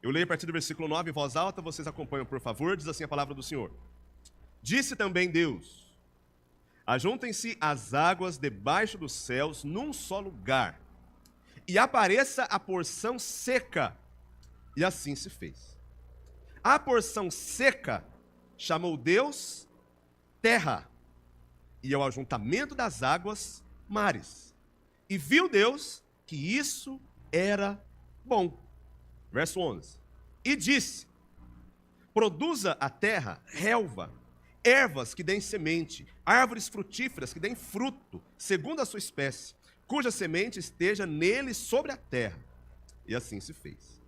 Eu leio a partir do versículo 9 em voz alta, vocês acompanham, por favor. Diz assim a palavra do Senhor. Disse também Deus: ajuntem-se as águas debaixo dos céus num só lugar, e apareça a porção seca. E assim se fez. A porção seca chamou Deus terra, e ao ajuntamento das águas, mares. E viu Deus que isso era bom. Verso 11. E disse: produza a terra relva, ervas que deem semente, árvores frutíferas que deem fruto, segundo a sua espécie, cuja semente esteja nele sobre a terra. E assim se fez.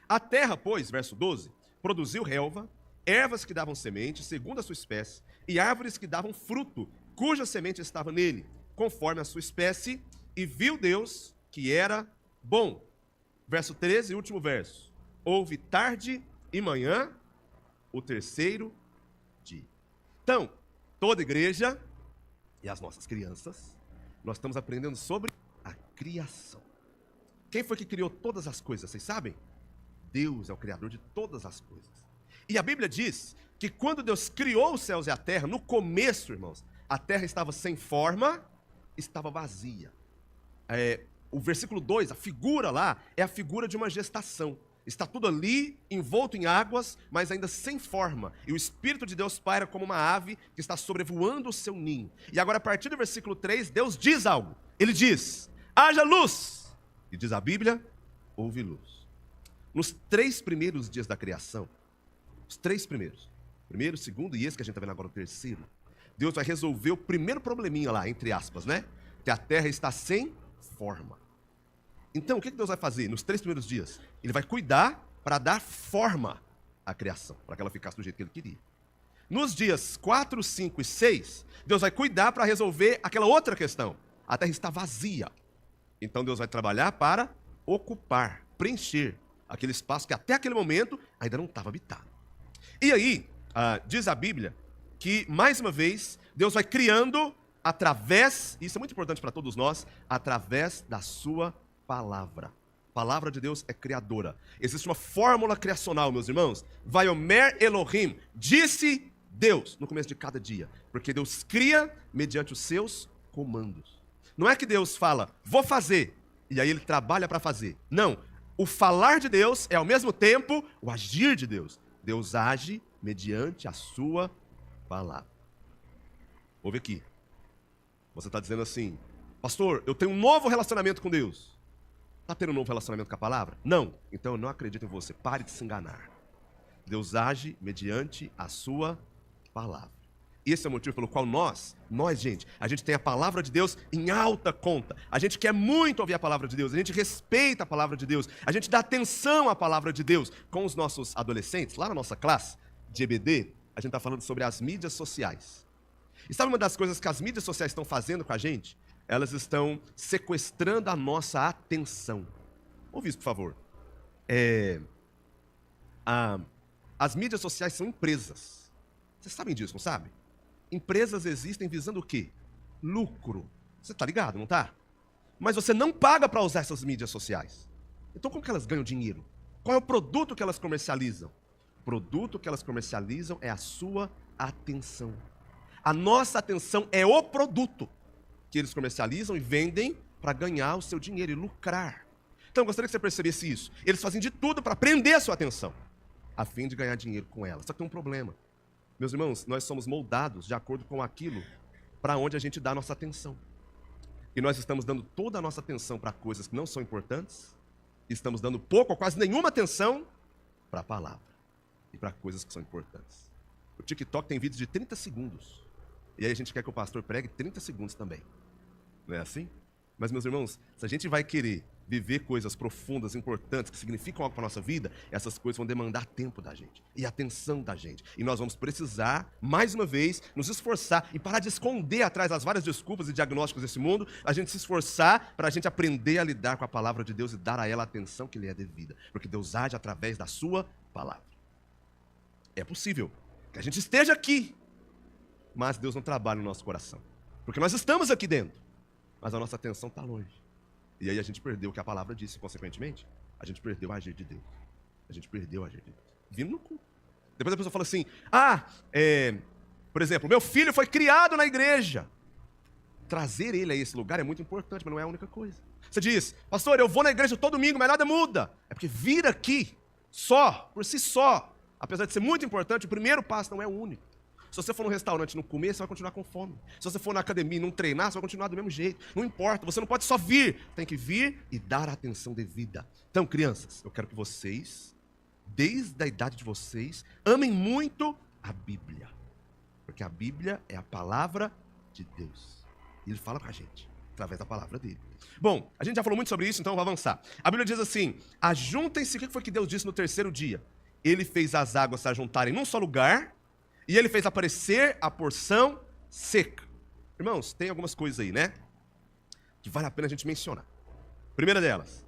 A terra, pois, verso 12, produziu relva, ervas que davam semente, segundo a sua espécie, e árvores que davam fruto, cuja semente estava nele, conforme a sua espécie, e viu Deus que era bom. Verso 13, último verso. Houve tarde e manhã, o terceiro dia. Então, toda igreja e as nossas crianças, nós estamos aprendendo sobre a criação. Quem foi que criou todas as coisas, vocês sabem? Deus é o criador de todas as coisas. E a Bíblia diz que quando Deus criou os céus e a terra, no começo, irmãos, a terra estava sem forma, estava vazia. O versículo 2, a figura lá, é a figura de uma gestação. Está tudo ali, envolto em águas, mas ainda sem forma. E o Espírito de Deus paira como uma ave que está sobrevoando o seu ninho. E agora, a partir do versículo 3, Deus diz algo. Ele diz: haja luz. E diz a Bíblia: houve luz. Nos 3 primeiros dias da criação, os 3 primeiros, primeiro, segundo e esse que a gente está vendo agora, o terceiro, Deus vai resolver o primeiro probleminha lá, entre aspas, né? Que a terra está sem forma. Então, o que Deus vai fazer nos 3 primeiros dias? Ele vai cuidar para dar forma à criação, para que ela ficasse do jeito que ele queria. Nos dias 4, 5 e 6, Deus vai cuidar para resolver aquela outra questão. A terra está vazia. Então, Deus vai trabalhar para ocupar, preencher aquele espaço que até aquele momento ainda não estava habitado. E aí, diz a Bíblia que, mais uma vez, Deus vai criando através, e isso é muito importante para todos nós, através da sua palavra. A palavra de Deus é criadora. Existe uma fórmula criacional, meus irmãos. Vaiomer Elohim, disse Deus, no começo de cada dia. Porque Deus cria mediante os seus comandos. Não é que Deus fala, vou fazer, e aí ele trabalha para fazer. Não. O falar de Deus é ao mesmo tempo o agir de Deus. Deus age mediante a sua palavra. Ouve aqui. Você está dizendo assim: pastor, eu tenho um novo relacionamento com Deus. Está tendo um novo relacionamento com a palavra? Não. Então eu não acredito em você. Pare de se enganar. Deus age mediante a sua palavra. Esse é o motivo pelo qual nós, gente, a gente tem a palavra de Deus em alta conta. A gente quer muito ouvir a palavra de Deus, a gente respeita a palavra de Deus, a gente dá atenção à palavra de Deus. Com os nossos adolescentes, lá na nossa classe de EBD, a gente está falando sobre as mídias sociais. E sabe uma das coisas que as mídias sociais estão fazendo com a gente? Elas estão sequestrando a nossa atenção. Ouve isso, por favor. As mídias sociais são empresas. Vocês sabem disso, não sabem? Empresas existem visando o quê? Lucro. Você está ligado, não está? Mas você não paga para usar essas mídias sociais. Então como que elas ganham dinheiro? Qual é o produto que elas comercializam? O produto que elas comercializam é a sua atenção. A nossa atenção é o produto que eles comercializam e vendem para ganhar o seu dinheiro e lucrar. Então eu gostaria que você percebesse isso. Eles fazem de tudo para prender a sua atenção, a fim de ganhar dinheiro com ela. Só que tem um problema. Meus irmãos, nós somos moldados de acordo com aquilo para onde a gente dá a nossa atenção. E nós estamos dando toda a nossa atenção para coisas que não são importantes, e estamos dando pouco ou quase nenhuma atenção para a palavra e para coisas que são importantes. O TikTok tem vídeos de 30 segundos. E aí a gente quer que o pastor pregue 30 segundos também. Não é assim? Mas, meus irmãos, se a gente vai querer viver coisas profundas, importantes, que significam algo para a nossa vida, essas coisas vão demandar tempo da gente e atenção da gente. E nós vamos precisar, mais uma vez, nos esforçar e parar de esconder atrás das várias desculpas e diagnósticos desse mundo, a gente se esforçar para a gente aprender a lidar com a palavra de Deus e dar a ela a atenção que lhe é devida. Porque Deus age através da sua palavra. É possível que a gente esteja aqui, mas Deus não trabalha no nosso coração. Porque nós estamos aqui dentro, mas a nossa atenção está longe. E aí a gente perdeu o que a palavra disse, consequentemente, a gente perdeu o agir de Deus. A gente perdeu a agir de Deus. Vindo no culto. Depois a pessoa fala assim, por exemplo, meu filho foi criado na igreja. Trazer ele a esse lugar é muito importante, mas não é a única coisa. Você diz, pastor, eu vou na igreja todo domingo, mas nada muda. É porque vir aqui, por si só, apesar de ser muito importante, o primeiro passo não é o único. Se você for num restaurante e não comer, você vai continuar com fome. Se você for na academia e não treinar, você vai continuar do mesmo jeito. Não importa, você não pode só vir. Tem que vir e dar a atenção devida. Então, crianças, eu quero que vocês, desde a idade de vocês, amem muito a Bíblia. Porque a Bíblia é a palavra de Deus. E Ele fala com a gente, através da palavra dele. Bom, a gente já falou muito sobre isso, então vou avançar. A Bíblia diz assim, ajuntem-se, o que foi que Deus disse no terceiro dia? Ele fez as águas se ajuntarem num só lugar, e Ele fez aparecer a porção seca. Irmãos, tem algumas coisas aí, né? Que vale a pena a gente mencionar. Primeira delas,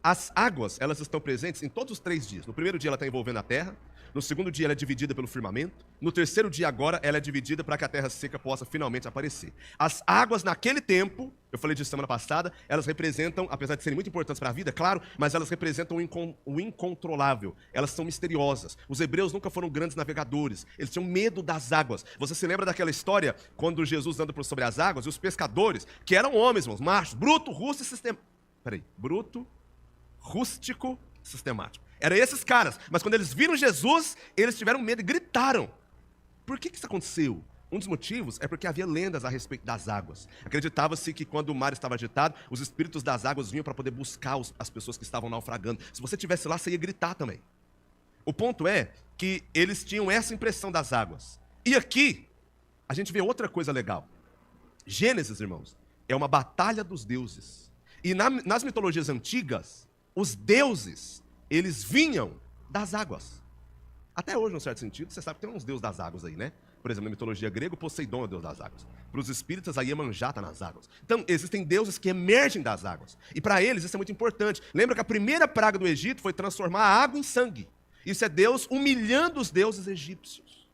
as águas, elas estão presentes em todos os 3 dias. No primeiro dia ela está envolvendo a terra, no segundo dia ela é dividida pelo firmamento, no terceiro dia agora ela é dividida para que a terra seca possa finalmente aparecer. As águas naquele tempo, eu falei disso semana passada, elas representam, apesar de serem muito importantes para a vida, claro, mas elas representam o incontrolável, elas são misteriosas. Os hebreus nunca foram grandes navegadores, eles tinham medo das águas. Você se lembra daquela história, quando Jesus anda por sobre as águas, e os pescadores, que eram homens, irmãos, machos, bruto, rústico e sistemático. Bruto, rústico, sistemático. Eram esses caras, mas quando eles viram Jesus, eles tiveram medo e gritaram. Por que isso aconteceu? Um dos motivos é porque havia lendas a respeito das águas. Acreditava-se que quando o mar estava agitado, os espíritos das águas vinham para poder buscar as pessoas que estavam naufragando. Se você estivesse lá, você ia gritar também. O ponto é que eles tinham essa impressão das águas. E aqui, a gente vê outra coisa legal. Gênesis, irmãos, é uma batalha dos deuses. E nas mitologias antigas, os deuses, eles vinham das águas. Até hoje, num certo sentido, você sabe que tem uns deuses das águas aí, né? Por exemplo, na mitologia grega, Poseidon é o deus das águas. Para os espíritas, a Iemanjá está nas águas. Então, existem deuses que emergem das águas. E para eles, isso é muito importante. Lembra que a primeira praga do Egito foi transformar a água em sangue. Isso é Deus humilhando os deuses egípcios.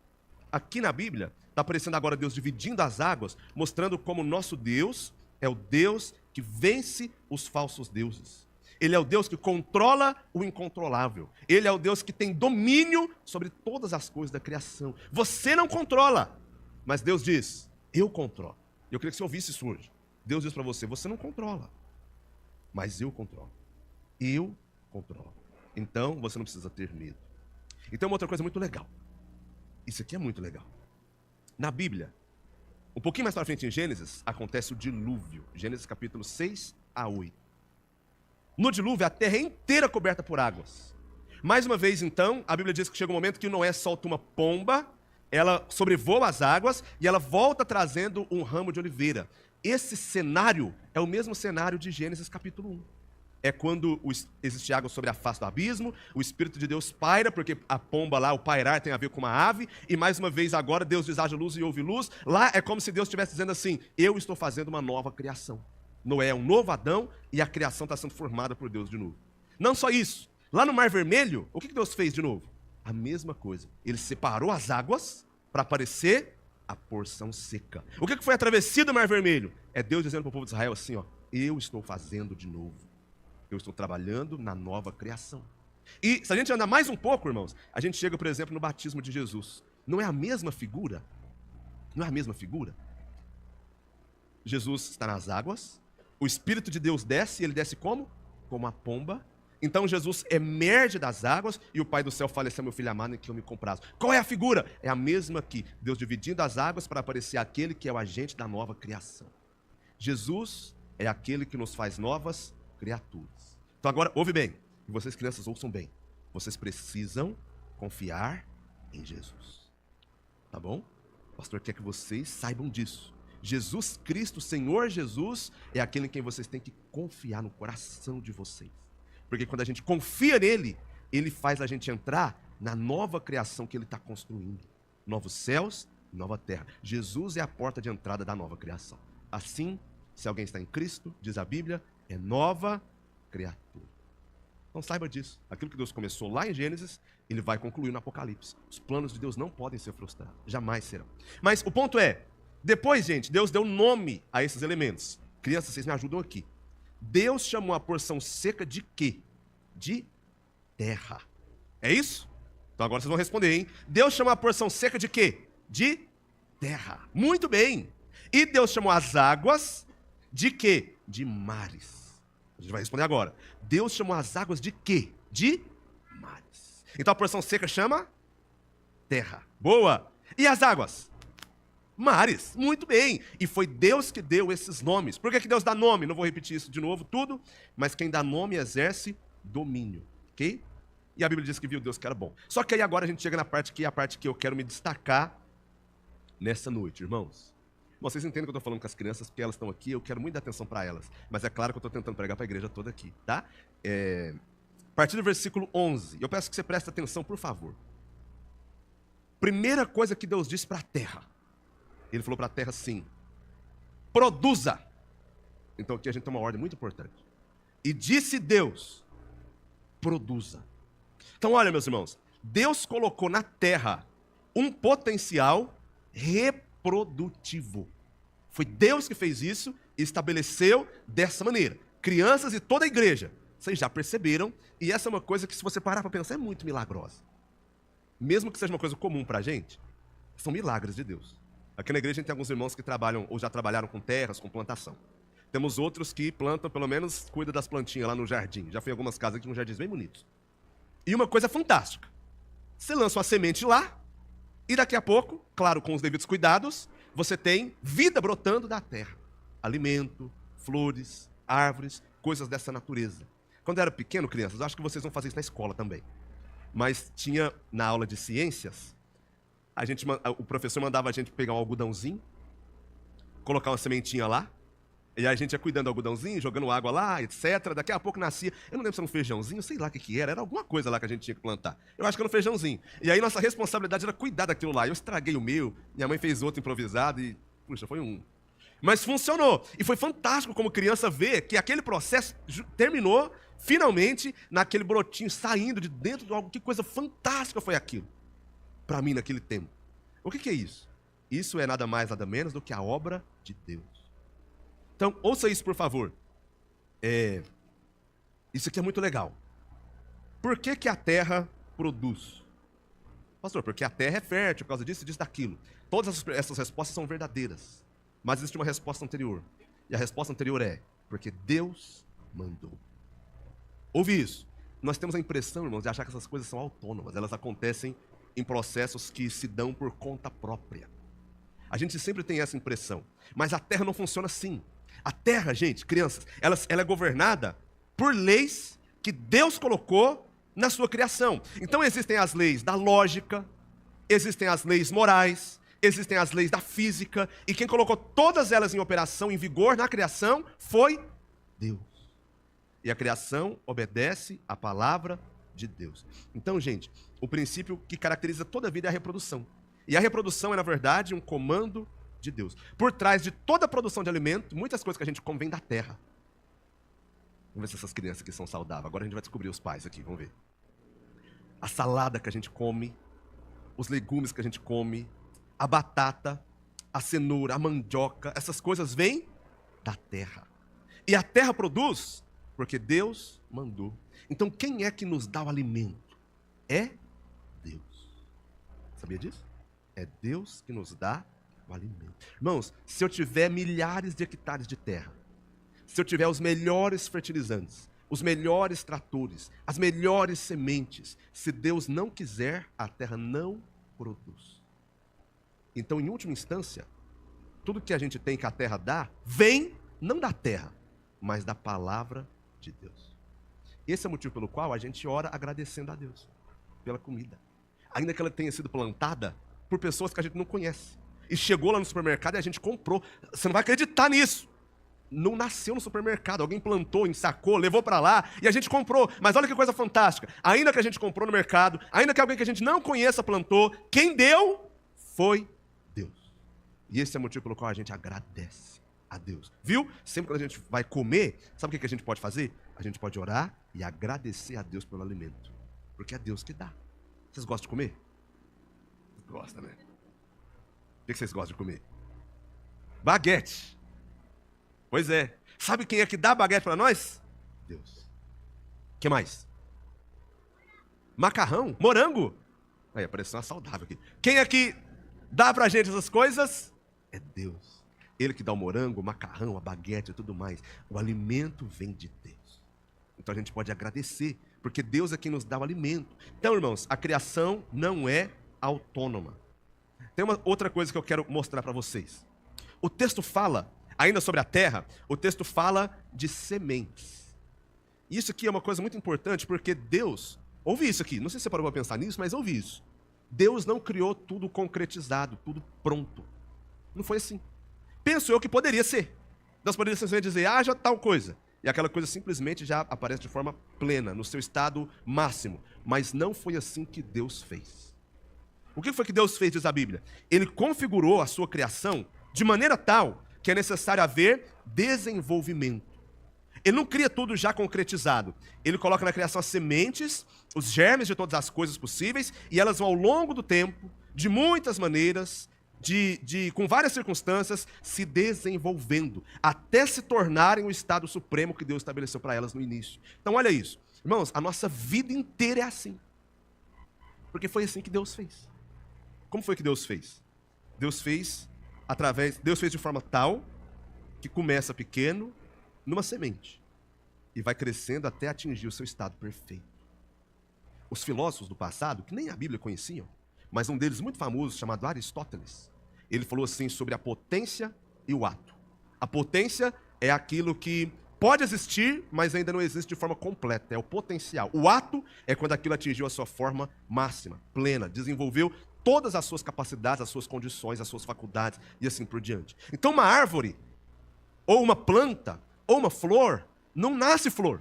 Aqui na Bíblia, está aparecendo agora Deus dividindo as águas, mostrando como nosso Deus é o Deus que vence os falsos deuses. Ele é o Deus que controla o incontrolável. Ele é o Deus que tem domínio sobre todas as coisas da criação. Você não controla, mas Deus diz, eu controlo. Eu queria que você ouvisse isso hoje. Deus diz para você, você não controla, mas eu controlo. Eu controlo. Então, você não precisa ter medo. Então, uma outra coisa muito legal. Isso aqui é muito legal. Na Bíblia, um pouquinho mais para frente em Gênesis, acontece o dilúvio. Gênesis capítulo 6 a 8. No dilúvio, a terra é inteira coberta por águas. Mais uma vez, então, a Bíblia diz que chega um momento que Noé solta uma pomba, ela sobrevoa as águas e ela volta trazendo um ramo de oliveira. Esse cenário é o mesmo cenário de Gênesis capítulo 1. É quando existe água sobre a face do abismo, o Espírito de Deus paira, porque a pomba lá, o pairar, tem a ver com uma ave, e mais uma vez agora Deus diz, haja luz e houve luz. Lá é como se Deus estivesse dizendo assim, eu estou fazendo uma nova criação. Noé é um novo Adão e a criação está sendo formada por Deus de novo. Não só isso, lá no Mar Vermelho, o que Deus fez de novo? A mesma coisa. Ele separou as águas para aparecer a porção seca. O que foi a travessia do Mar Vermelho? É Deus dizendo para o povo de Israel assim, ó, eu estou fazendo de novo. Eu estou trabalhando na nova criação. E se a gente andar mais um pouco, irmãos, a gente chega, por exemplo, no batismo de Jesus. Não é a mesma figura? Não é a mesma figura? Jesus está nas águas, o Espírito de Deus desce, e ele desce como? Como a pomba. Então Jesus emerge das águas e o Pai do céu fala, esse é meu filho amado em que eu me comprazo. Qual é a figura? É a mesma aqui, Deus dividindo as águas para aparecer aquele que é o agente da nova criação. Jesus é aquele que nos faz novas criaturas. Então agora, ouve bem, e vocês crianças ouçam bem, vocês precisam confiar em Jesus. Tá bom? O pastor quer que vocês saibam disso. Jesus Cristo, Senhor Jesus, é aquele em quem vocês têm que confiar no coração de vocês. Porque quando a gente confia nele, ele faz a gente entrar na nova criação que ele está construindo. Novos céus, nova terra. Jesus é a porta de entrada da nova criação. Assim, se alguém está em Cristo, diz a Bíblia, é nova criatura. Então saiba disso. Aquilo que Deus começou lá em Gênesis, ele vai concluir no Apocalipse. Os planos de Deus não podem ser frustrados. Jamais serão. Mas o ponto é, depois, gente, Deus deu nome a esses elementos. Crianças, vocês me ajudam aqui. Deus chamou a porção seca de quê? De terra. É isso? Então agora vocês vão responder, hein? Deus chamou a porção seca de quê? De terra. Muito bem. E Deus chamou as águas de quê? De mares. A gente vai responder agora. Deus chamou as águas de quê? De mares. Então a porção seca chama terra. Boa. E as águas? Mares. Muito bem. E foi Deus que deu esses nomes. Por que Deus dá nome? Não vou repetir isso de novo tudo, mas quem dá nome exerce domínio. Ok? E a Bíblia diz que viu Deus que era bom. Só que aí agora a gente chega na parte que é a parte que eu quero me destacar nessa noite, irmãos. Vocês entendem que eu estou falando com as crianças, porque elas estão aqui, eu quero muito dar atenção para elas. Mas é claro que eu estou tentando pregar para a igreja toda aqui, tá? A partir do versículo 11, eu peço que você preste atenção, por favor. Primeira coisa que Deus disse para a terra. Ele falou para a terra assim: produza. Então aqui a gente tem uma ordem muito importante. E disse Deus: produza. Então olha, meus irmãos, Deus colocou na terra um potencial reprodutivo. Foi Deus que fez isso e estabeleceu dessa maneira. Crianças e toda a igreja, vocês já perceberam, e essa é uma coisa que, se você parar para pensar, é muito milagrosa. Mesmo que seja uma coisa comum para a gente, são milagres de Deus. Aqui na igreja a gente tem alguns irmãos que trabalham ou já trabalharam com terras, com plantação. Temos outros que plantam, pelo menos cuidam das plantinhas lá no jardim. Já fui em algumas casas aqui com jardins bem bonitos. E uma coisa fantástica: você lança uma semente lá, e daqui a pouco, claro, com os devidos cuidados, você tem vida brotando da terra. Alimento, flores, árvores, coisas dessa natureza. Quando eu era pequeno, crianças, acho que vocês vão fazer isso na escola também. Mas tinha, na aula de ciências, o professor mandava a gente pegar um algodãozinho, colocar uma sementinha lá, e aí a gente ia cuidando do algodãozinho, jogando água lá, etc. Daqui a pouco nascia, eu não lembro se era um feijãozinho, sei lá o que era alguma coisa lá que a gente tinha que plantar. Eu acho que era um feijãozinho. E aí nossa responsabilidade era cuidar daquilo lá. Eu estraguei o meu, minha mãe fez outro improvisado e, puxa, foi um. Mas funcionou. E foi fantástico como criança ver que aquele processo terminou, finalmente, naquele brotinho saindo de dentro de algo. Que coisa fantástica foi aquilo, para mim, naquele tempo. O que é isso? Isso é nada mais, nada menos do que a obra de Deus. Então, ouça isso, por favor. Isso aqui é muito legal. Por que a terra produz? Pastor, porque a terra é fértil, por causa disso e disso, daquilo. Todas essas respostas são verdadeiras. Mas existe uma resposta anterior. E a resposta anterior é: porque Deus mandou. Ouve isso. Nós temos a impressão, irmãos, de achar que essas coisas são autônomas. Elas acontecem em processos que se dão por conta própria. A gente sempre tem essa impressão. Mas a terra não funciona assim. A terra, gente, crianças, ela é governada por leis que Deus colocou na sua criação. Então existem as leis da lógica, existem as leis morais, existem as leis da física, e quem colocou todas elas em operação, em vigor na criação, foi Deus. E a criação obedece à palavra de Deus. Então, gente, o princípio que caracteriza toda a vida é a reprodução. E a reprodução é, na verdade, um comando de Deus. Por trás de toda a produção de alimento, muitas coisas que a gente come vêm da terra. Vamos ver se essas crianças aqui são saudáveis. Agora a gente vai descobrir os pais aqui, vamos ver. A salada que a gente come, os legumes que a gente come, a batata, a cenoura, a mandioca, essas coisas vêm da terra. E a terra produz porque Deus mandou. Então quem é que nos dá o alimento? É Deus. Sabia disso? É Deus que nos dá o alimento. Irmãos, se eu tiver milhares de hectares de terra, se eu tiver os melhores fertilizantes, os melhores tratores, as melhores sementes, se Deus não quiser, a terra não produz. Então, em última instância, tudo que a gente tem que a terra dá, vem não da terra, mas da palavra de Deus. Esse é o motivo pelo qual a gente ora agradecendo a Deus pela comida. Ainda que ela tenha sido plantada por pessoas que a gente não conhece. E chegou lá no supermercado e a gente comprou. Você não vai acreditar nisso. Não nasceu no supermercado. Alguém plantou, ensacou, levou para lá e a gente comprou. Mas olha que coisa fantástica. Ainda que a gente comprou no mercado, ainda que alguém que a gente não conheça plantou, quem deu foi Deus. E esse é o motivo pelo qual a gente agradece a Deus. Viu? Sempre que a gente vai comer, sabe o que a gente pode fazer? A gente pode orar e agradecer a Deus pelo alimento. Porque é Deus que dá. Vocês gostam de comer? Gosta, né? O que vocês gostam de comer? Baguete. Pois é. Sabe quem é que dá baguete para nós? Deus. O que mais? Macarrão? Morango? Aí, apareceu uma saudável aqui. Quem aqui dá pra gente essas coisas? É Deus. Ele que dá o morango, o macarrão, a baguete e tudo mais. O alimento vem de Deus. Então a gente pode agradecer, porque Deus é quem nos dá o alimento. Então, irmãos, a criação não é autônoma. Tem uma outra coisa que eu quero mostrar para vocês. O texto fala, ainda sobre a terra, o texto fala de sementes. Isso aqui é uma coisa muito importante, porque Deus, ouve isso aqui, não sei se você parou para pensar nisso, mas ouve isso. Deus não criou tudo concretizado, tudo pronto. Não foi assim. Penso eu que poderia ser. Deus poderia simplesmente dizer, já tal coisa. E aquela coisa simplesmente já aparece de forma plena, no seu estado máximo. Mas não foi assim que Deus fez. O que foi que Deus fez, diz a Bíblia? Ele configurou a sua criação de maneira tal que é necessário haver desenvolvimento. Ele não cria tudo já concretizado. Ele coloca na criação as sementes, os germes de todas as coisas possíveis, e elas vão ao longo do tempo, de muitas maneiras, com várias circunstâncias, se desenvolvendo, até se tornarem o estado supremo que Deus estabeleceu para elas no início. Então olha isso. Irmãos, a nossa vida inteira é assim. Porque foi assim que Deus fez. Como foi que Deus fez? Deus fez de forma tal que começa pequeno, numa semente, e vai crescendo até atingir o seu estado perfeito. Os filósofos do passado, que nem a Bíblia conheciam, mas um deles muito famoso, chamado Aristóteles, ele falou assim sobre a potência e o ato. A potência é aquilo que pode existir, mas ainda não existe de forma completa, é o potencial. O ato é quando aquilo atingiu a sua forma máxima, plena, desenvolveu todas as suas capacidades, as suas condições, as suas faculdades e assim por diante. Então uma árvore, ou uma planta, ou uma flor, não nasce flor.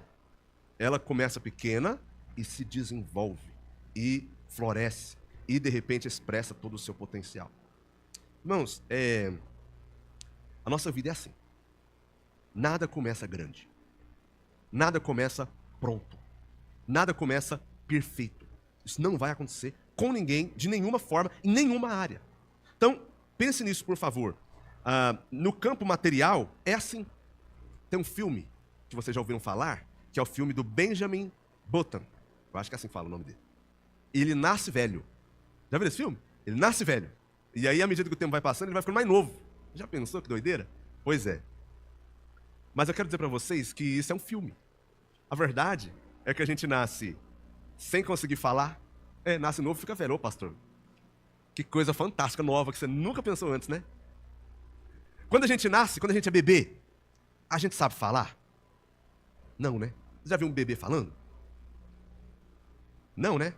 Ela começa pequena e se desenvolve, e floresce, e de repente expressa todo o seu potencial. Irmãos, a nossa vida é assim. Nada começa grande. Nada começa pronto. Nada começa perfeito. Isso não vai acontecer com ninguém, de nenhuma forma, em nenhuma área. Então, pense nisso, por favor. No campo material, é assim. Tem um filme que vocês já ouviram falar, que é o filme do Benjamin Button. Eu acho que é assim que fala o nome dele. Ele nasce velho. Já viu esse filme? Ele nasce velho. E aí, à medida que o tempo vai passando, ele vai ficando mais novo. Já pensou que doideira? Pois é. Mas eu quero dizer para vocês que isso é um filme. A verdade é que a gente nasce sem conseguir falar. Nasce novo e fica velho. Ô, pastor, que coisa fantástica, nova, que você nunca pensou antes, né? Quando a gente nasce, quando a gente é bebê, a gente sabe falar? Não, né? Você já viu um bebê falando? Não, né?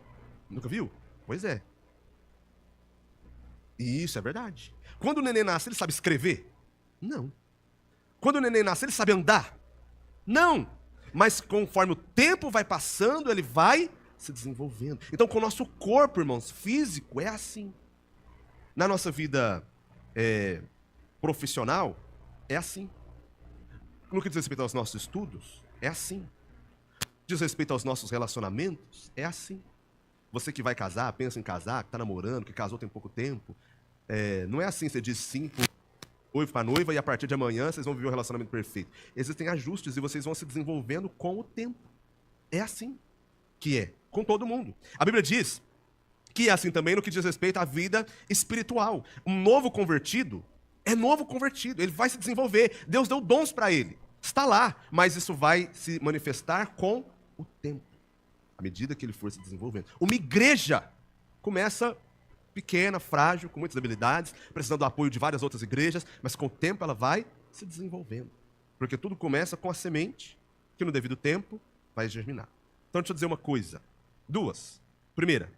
Nunca viu? Pois é. E isso é verdade. Quando o neném nasce, ele sabe escrever? Não. Quando o neném nasce, ele sabe andar? Não. Mas conforme o tempo vai passando, ele vai se desenvolvendo. Então, com o nosso corpo, irmãos, físico, é assim. Na nossa vida profissional, é assim. No que diz respeito aos nossos estudos, é assim. Diz respeito aos nossos relacionamentos, é assim. Você que vai casar, pensa em casar, que está namorando, que casou tem pouco tempo. Não é assim, você diz sim para a noiva e a partir de amanhã vocês vão viver um relacionamento perfeito. Existem ajustes e vocês vão se desenvolvendo com o tempo. É assim que é, com todo mundo. A Bíblia diz que é assim também no que diz respeito à vida espiritual. Um novo convertido é novo convertido, ele vai se desenvolver. Deus deu dons para ele, está lá, mas isso vai se manifestar com o tempo, à medida que ele for se desenvolvendo. Uma igreja começa pequena, frágil, com muitas habilidades, precisando do apoio de várias outras igrejas, mas com o tempo ela vai se desenvolvendo. Porque tudo começa com a semente, que no devido tempo vai germinar. Então deixa eu dizer uma coisa. Duas. Primeira,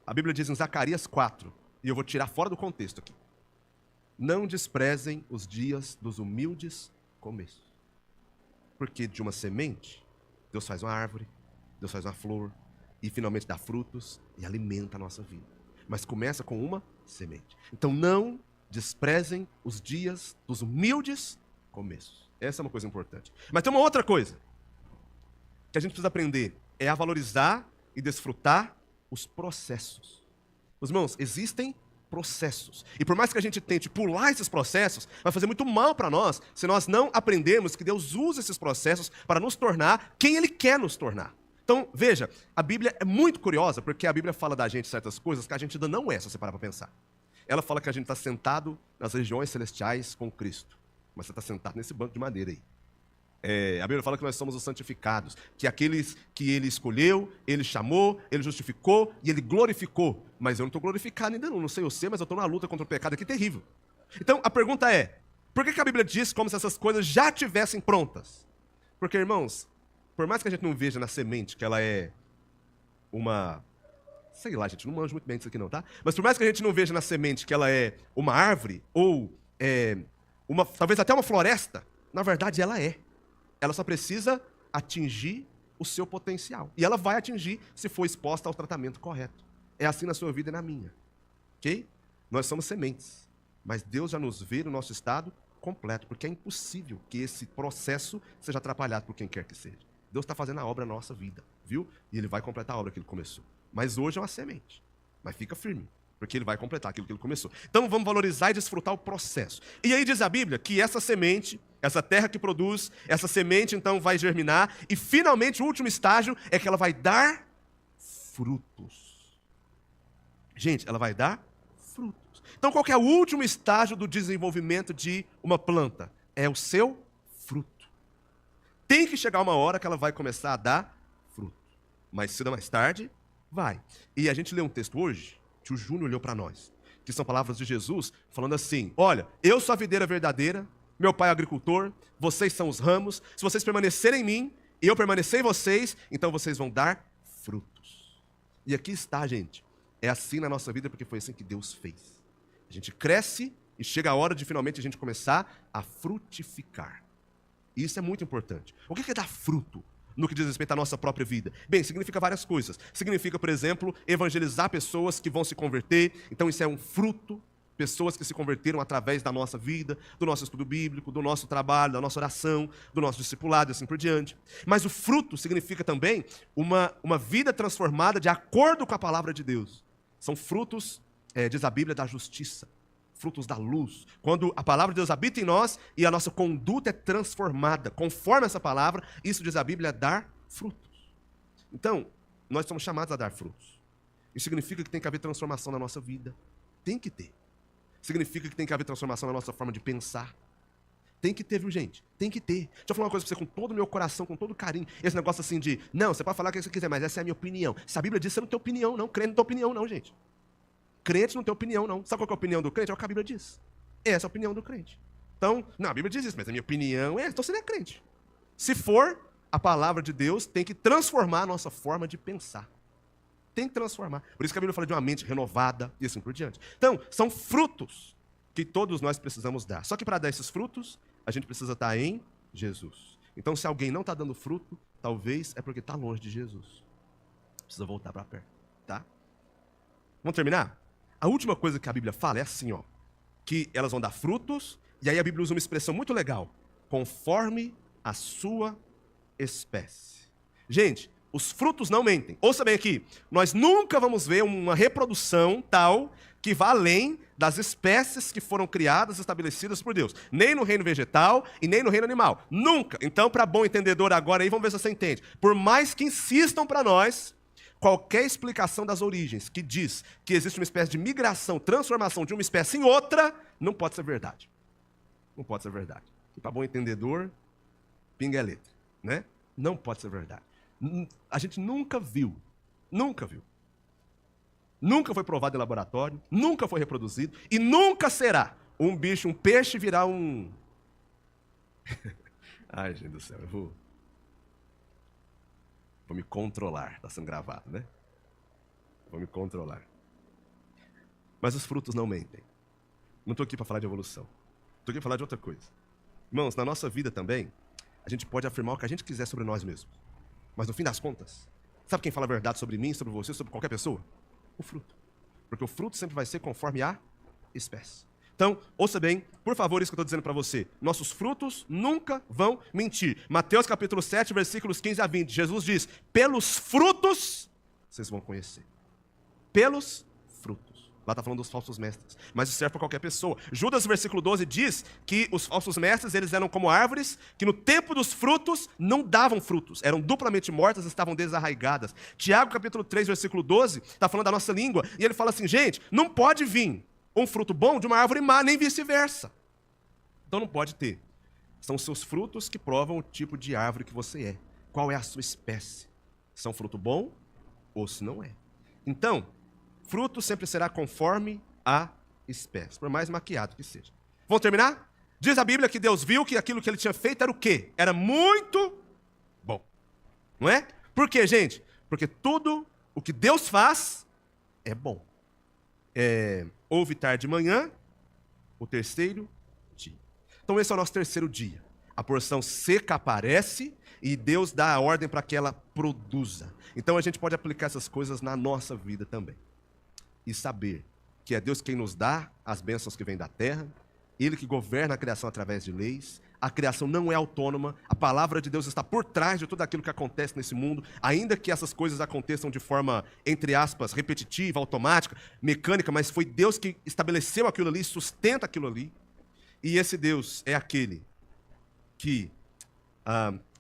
a Bíblia diz em Zacarias 4, e eu vou tirar fora do contexto aqui. Não desprezem os dias dos humildes começos. Porque de uma semente, Deus faz uma árvore, Deus faz uma flor, e finalmente dá frutos e alimenta a nossa vida. Mas começa com uma semente. Então não desprezem os dias dos humildes começos. Essa é uma coisa importante. Mas tem uma outra coisa que a gente precisa aprender, é a valorizar e desfrutar os processos. Os irmãos, existem processos. E por mais que a gente tente pular esses processos, vai fazer muito mal para nós se nós não aprendermos que Deus usa esses processos para nos tornar quem Ele quer nos tornar. Então, veja, a Bíblia é muito curiosa, porque a Bíblia fala da gente certas coisas que a gente ainda não é, se você parar para pensar. Ela fala que a gente está sentado nas regiões celestiais com Cristo. Mas você está sentado nesse banco de madeira aí. A Bíblia fala que nós somos os santificados, que aqueles que Ele escolheu, Ele chamou, Ele justificou e Ele glorificou. Mas eu não estou glorificado ainda não sei você, mas eu estou numa luta contra o pecado aqui terrível. Então, a pergunta é, por que a Bíblia diz como se essas coisas já estivessem prontas? Porque, irmãos, por mais que a gente não veja na semente que ela é uma... Sei lá, gente, não manjo muito bem disso aqui não, tá? Mas por mais que a gente não veja na semente que ela é uma árvore ou talvez até uma floresta, na verdade ela é. Ela só precisa atingir o seu potencial. E ela vai atingir se for exposta ao tratamento correto. É assim na sua vida e na minha. Ok? Nós somos sementes. Mas Deus já nos vê no nosso estado completo, porque é impossível que esse processo seja atrapalhado por quem quer que seja. Deus está fazendo a obra na nossa vida, viu? E Ele vai completar a obra que Ele começou. Mas hoje é uma semente. Mas fica firme, porque Ele vai completar aquilo que Ele começou. Então vamos valorizar e desfrutar o processo. E aí diz a Bíblia que essa semente, essa terra que produz, essa semente então vai germinar e finalmente o último estágio é que ela vai dar frutos. Gente, ela vai dar frutos. Então qual que é o último estágio do desenvolvimento de uma planta? É o seu fruto. Tem que chegar uma hora que ela vai começar a dar fruto. Mais cedo ou mais tarde, vai. E a gente lê um texto hoje, que o Júnior leu para nós, que são palavras de Jesus, falando assim, olha, eu sou a videira verdadeira, meu pai é agricultor, vocês são os ramos, se vocês permanecerem em mim, e eu permanecer em vocês, então vocês vão dar frutos. E aqui está, gente, é assim na nossa vida, porque foi assim que Deus fez. A gente cresce e chega a hora de finalmente a gente começar a frutificar. E isso é muito importante. O que é dar fruto no que diz respeito à nossa própria vida? Bem, significa várias coisas. Significa, por exemplo, evangelizar pessoas que vão se converter. Então isso é um fruto. Pessoas que se converteram através da nossa vida, do nosso estudo bíblico, do nosso trabalho, da nossa oração, do nosso discipulado e assim por diante. Mas o fruto significa também uma vida transformada de acordo com a palavra de Deus. São frutos, diz a Bíblia, da justiça. Frutos da luz. Quando a palavra de Deus habita em nós e a nossa conduta é transformada conforme essa palavra, isso diz a Bíblia, é dar frutos. Então, nós somos chamados a dar frutos. Isso significa que tem que haver transformação na nossa vida. Tem que ter. Significa que tem que haver transformação na nossa forma de pensar. Tem que ter, viu, gente? Tem que ter. Deixa eu falar uma coisa pra você com todo o meu coração, com todo carinho. Esse negócio assim de, não, você pode falar o que você quiser, mas essa é a minha opinião. Se a Bíblia diz, você não tem opinião, não. Crente não tem opinião, não, gente. Crente não tem opinião, não. Sabe qual que é a opinião do crente? É o que a Bíblia diz. Essa é a opinião do crente. Então, não, a Bíblia diz isso, mas a minha opinião é, então você não é crente. Se for, a palavra de Deus tem que transformar a nossa forma de pensar. Tem que transformar. Por isso que a Bíblia fala de uma mente renovada e assim por diante. Então, são frutos que todos nós precisamos dar. Só que para dar esses frutos, a gente precisa estar em Jesus. Então, se alguém não está dando fruto, talvez é porque está longe de Jesus. Precisa voltar para perto, tá? Vamos terminar? A última coisa que a Bíblia fala é assim, ó, que elas vão dar frutos, e aí a Bíblia usa uma expressão muito legal, conforme a sua espécie. Gente, os frutos não mentem. Ouça bem aqui, nós nunca vamos ver uma reprodução tal que vá além das espécies que foram criadas e estabelecidas por Deus. Nem no reino vegetal e nem no reino animal. Nunca. Então, para bom entendedor agora aí, vamos ver se você entende. Por mais que insistam para nós, qualquer explicação das origens que diz que existe uma espécie de migração, transformação de uma espécie em outra, não pode ser verdade. Não pode ser verdade. E para bom entendedor, pinga é letra, né? Não pode ser verdade. A gente nunca viu, nunca foi provado em laboratório, nunca foi reproduzido e nunca será um bicho, um peixe virar um... Ai, gente do céu, eu vou me controlar, está sendo gravado, né? Vou me controlar. Mas os frutos não mentem. Não estou aqui para falar de evolução. Estou aqui para falar de outra coisa. Irmãos, na nossa vida também, a gente pode afirmar o que a gente quiser sobre nós mesmos. Mas no fim das contas, sabe quem fala a verdade sobre mim, sobre você, sobre qualquer pessoa? O fruto. Porque o fruto sempre vai ser conforme a espécie. Então, ouça bem, por favor, isso que eu estou dizendo para você. Nossos frutos nunca vão mentir. Mateus capítulo 7, versículos 15 a 20. Jesus diz, pelos frutos, vocês vão conhecer. Pelos frutos. Lá está falando dos falsos mestres. Mas isso serve para qualquer pessoa. Judas, versículo 12, diz que os falsos mestres, eles eram como árvores que no tempo dos frutos não davam frutos. Eram duplamente mortas, estavam desarraigadas. Tiago, capítulo 3, versículo 12, está falando da nossa língua. E ele fala assim, gente, não pode vir um fruto bom de uma árvore má, nem vice-versa. Então não pode ter. São os seus frutos que provam o tipo de árvore que você é. Qual é a sua espécie? Se é um fruto bom ou se não é. Então, fruto sempre será conforme a espécie, por mais maquiado que seja. Vamos terminar? Diz a Bíblia que Deus viu que aquilo que ele tinha feito era o quê? Era muito bom. Não é? Por quê, gente? Porque tudo o que Deus faz é bom. Houve tarde de manhã, o terceiro dia. Então esse é o nosso terceiro dia. A porção seca aparece e Deus dá a ordem para que ela produza. Então a gente pode aplicar essas coisas na nossa vida também. E saber que é Deus quem nos dá as bênçãos que vêm da terra, Ele que governa a criação através de leis, a criação não é autônoma, a palavra de Deus está por trás de tudo aquilo que acontece nesse mundo, ainda que essas coisas aconteçam de forma, entre aspas, repetitiva, automática, mecânica, mas foi Deus que estabeleceu aquilo ali, sustenta aquilo ali, e esse Deus é aquele que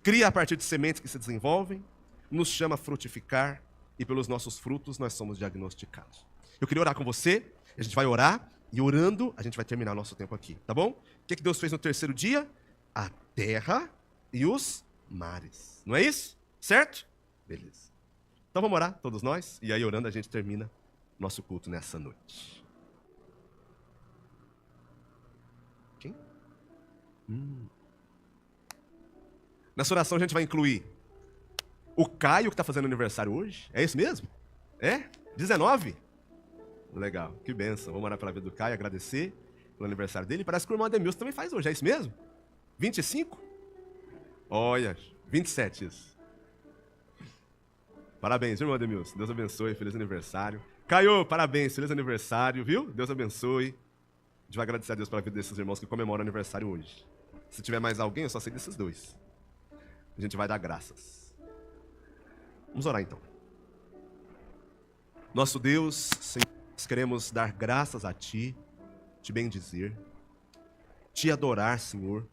cria a partir de sementes que se desenvolvem, nos chama a frutificar, e pelos nossos frutos nós somos diagnosticados. Eu queria orar com você, a gente vai orar, e orando, a gente vai terminar nosso tempo aqui, tá bom? O que Deus fez no terceiro dia? A terra e os mares. Não é isso? Certo? Beleza. Então vamos orar, todos nós, e aí orando a gente termina nosso culto nessa noite. Quem? Nessa oração a gente vai incluir o Caio, que está fazendo aniversário hoje. É isso mesmo? É? 19? Legal, que bênção. Vamos orar pela vida do Caio, agradecer pelo aniversário dele. Parece que o irmão Ademilson também faz hoje, é isso mesmo? 25? Olha, 27 isso. Parabéns, irmão Ademilson. Deus abençoe, feliz aniversário. Caio, parabéns, feliz aniversário, viu? Deus abençoe. A gente vai agradecer a Deus pela vida desses irmãos que comemoram o aniversário hoje. Se tiver mais alguém, eu só sei desses dois. A gente vai dar graças. Vamos orar então. Nosso Deus, Senhor, nós queremos dar graças a Ti, Te bendizer, Te adorar, Senhor,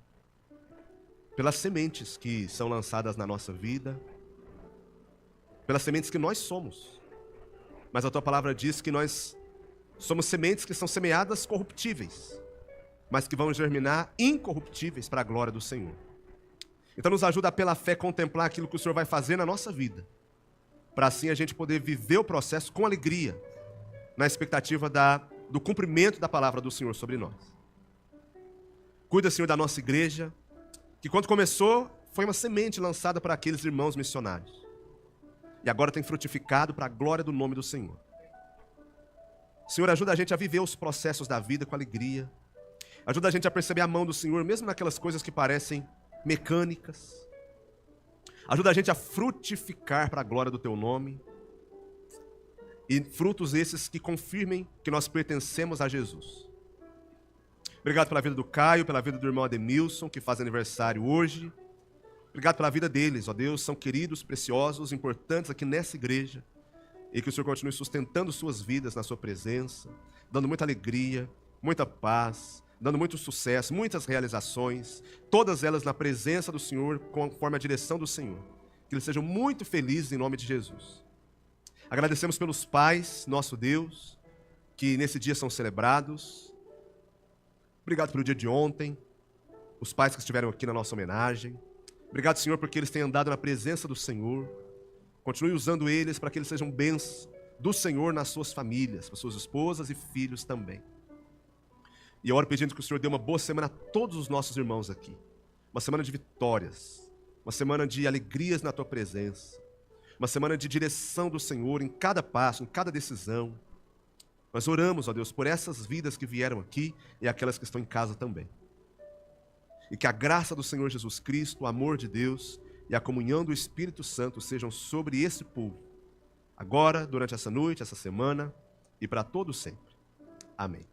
pelas sementes que são lançadas na nossa vida, pelas sementes que nós somos. Mas a Tua palavra diz que nós somos sementes que são semeadas corruptíveis, mas que vão germinar incorruptíveis para a glória do Senhor. Então nos ajuda a, pela fé, contemplar aquilo que o Senhor vai fazer na nossa vida, para assim a gente poder viver o processo com alegria, na expectativa do cumprimento da palavra do Senhor sobre nós. Cuida, Senhor, da nossa igreja, que quando começou, foi uma semente lançada para aqueles irmãos missionários. E agora tem frutificado para a glória do nome do Senhor. Senhor, ajuda a gente a viver os processos da vida com alegria. Ajuda a gente a perceber a mão do Senhor, mesmo naquelas coisas que parecem mecânicas. Ajuda a gente a frutificar para a glória do Teu nome. E frutos esses que confirmem que nós pertencemos a Jesus. Obrigado pela vida do Caio, pela vida do irmão Ademilson, que faz aniversário hoje. Obrigado pela vida deles, ó Deus, são queridos, preciosos, importantes aqui nessa igreja. E que o Senhor continue sustentando suas vidas na sua presença, dando muita alegria, muita paz, dando muito sucesso, muitas realizações, todas elas na presença do Senhor, conforme a direção do Senhor. Que eles sejam muito felizes em nome de Jesus. Agradecemos pelos pais, nosso Deus, que nesse dia são celebrados. Obrigado pelo dia de ontem, os pais que estiveram aqui na nossa homenagem. Obrigado, Senhor, porque eles têm andado na presença do Senhor. Continue usando eles para que eles sejam bênçãos do Senhor nas suas famílias, para suas esposas e filhos também. E eu oro pedindo que o Senhor dê uma boa semana a todos os nossos irmãos aqui. Uma semana de vitórias, uma semana de alegrias na Tua presença, uma semana de direção do Senhor em cada passo, em cada decisão. Nós oramos, ó Deus, por essas vidas que vieram aqui e aquelas que estão em casa também. E que a graça do Senhor Jesus Cristo, o amor de Deus e a comunhão do Espírito Santo sejam sobre esse povo, agora, durante essa noite, essa semana e para todo sempre. Amém.